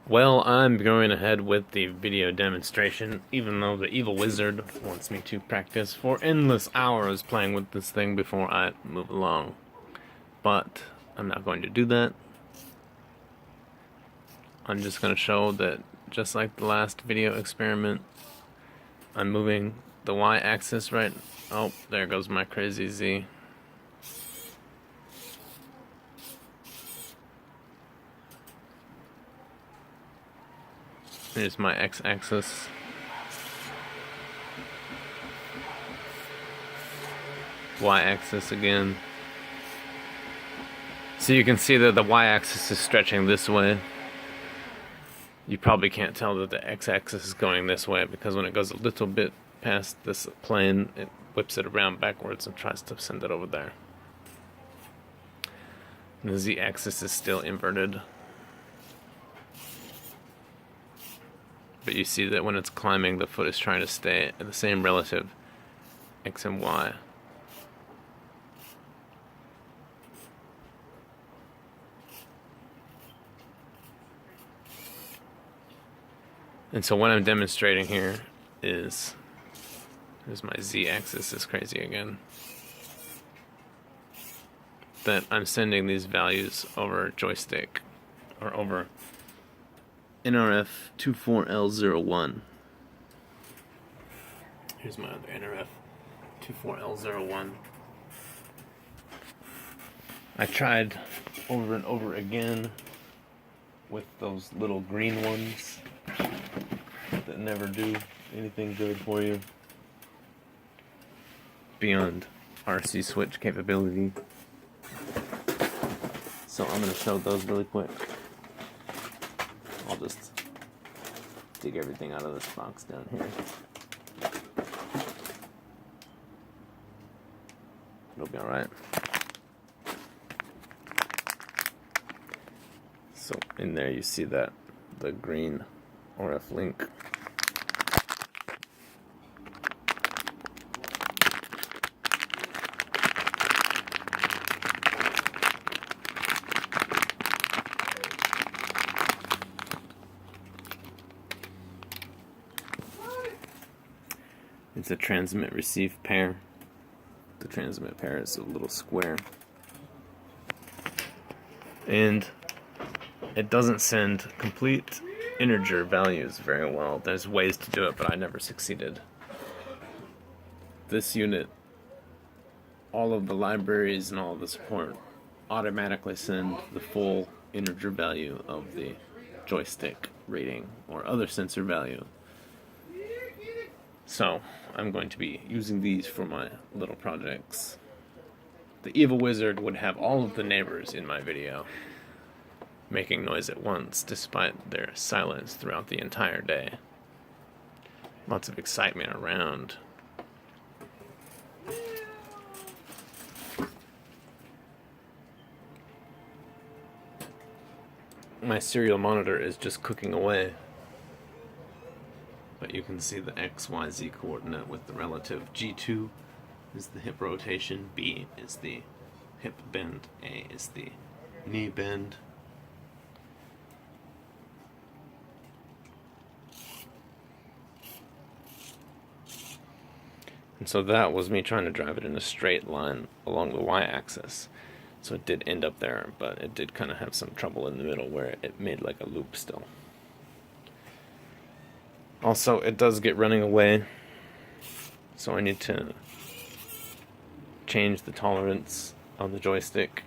Well, I'm going ahead with the video demonstration, even though the evil wizard wants me to practice for endless hours playing with this thing before I move along. But I'm not going to do that. I'm just going to show that, just like the last video experiment, I'm moving the y-axis right. Oh, there goes my crazy Z. Here's my x-axis. Y-axis again. So you can see that the y-axis is stretching this way. You probably can't tell that the x-axis is going this way because when it goes a little bit past this plane, it whips it around backwards and tries to send it over there. And the z-axis is still inverted. But you see that when it's climbing, the foot is trying to stay at the same relative x and y. And so what I'm demonstrating here is, here's my z-axis is crazy again, that I'm sending these values over joystick, or over NRF 24L01. Here's my other NRF 24L01. I tried over and over again with those little green ones that never do anything good for you beyond RC switch capability. So I'm going to show those really quick. I'll just dig everything out of this box down here. It'll be alright. So in there you see that the green RF link. It's a transmit-receive pair. The transmit pair is a little square. And it doesn't send complete integer values very well. There's ways to do it, but I never succeeded. This unit, all of the libraries and all of the support automatically send the full integer value of the joystick rating or other sensor value. So I'm going to be using these for my little projects. The evil wizard would have all of the neighbors in my video making noise at once, despite their silence throughout the entire day. Lots of excitement around. My serial monitor is just cooking away. But you can see the XYZ coordinate with the relative. G2 is the hip rotation, B is the hip bend, A is the knee bend. And so that was me trying to drive it in a straight line along the y-axis. So it did end up there, but it did kind of have some trouble in the middle where it made like a loop still. Also, it does get running away, so I need to change the tolerance on the joystick.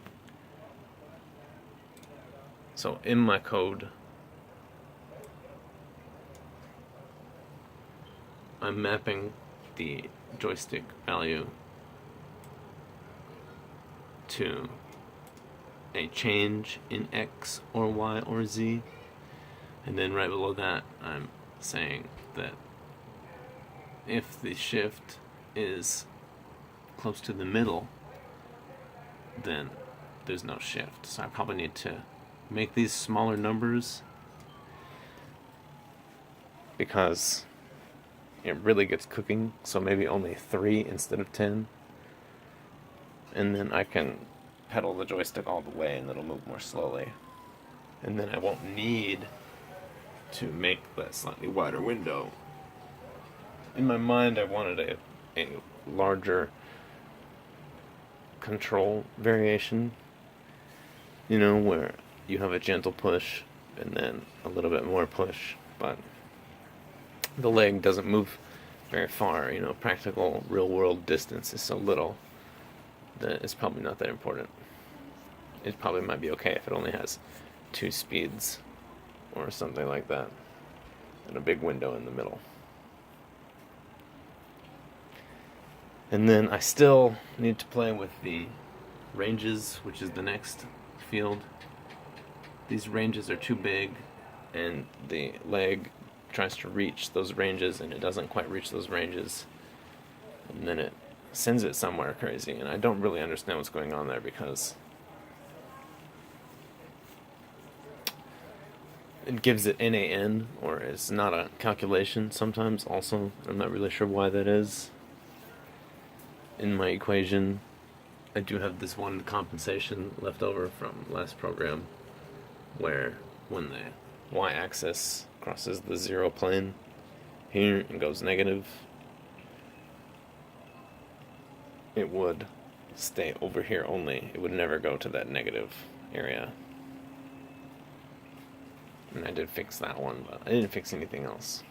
So in my code, I'm mapping the joystick value to a change in X or Y or Z, and then right below that I'm saying that if the shift is close to the middle, then there's no shift. So I probably need to make these smaller numbers because it really gets cooking, so maybe only 3 instead of 10. And then I can pedal the joystick all the way and it'll move more slowly. And then I won't need to make that slightly wider window. In my mind, I wanted a larger control variation, where you have a gentle push and then a little bit more push, but the leg doesn't move very far. Practical real world distance is so little that it's probably not that important. It probably might be okay if it only has 2 speeds or something like that, and a big window in the middle. And then I still need to play with the ranges, which is the next field. These ranges are too big, and the leg tries to reach those ranges, and it doesn't quite reach those ranges. And then it sends it somewhere crazy, and I don't really understand what's going on there, because it gives it NaN, or it's not a calculation sometimes also. I'm not really sure why that is. In my equation, I do have this one compensation left over from last program, where when the y-axis crosses the 0 plane here and goes negative, it would stay over here only. It would never go to that negative area. And I did fix that one, but I didn't fix anything else.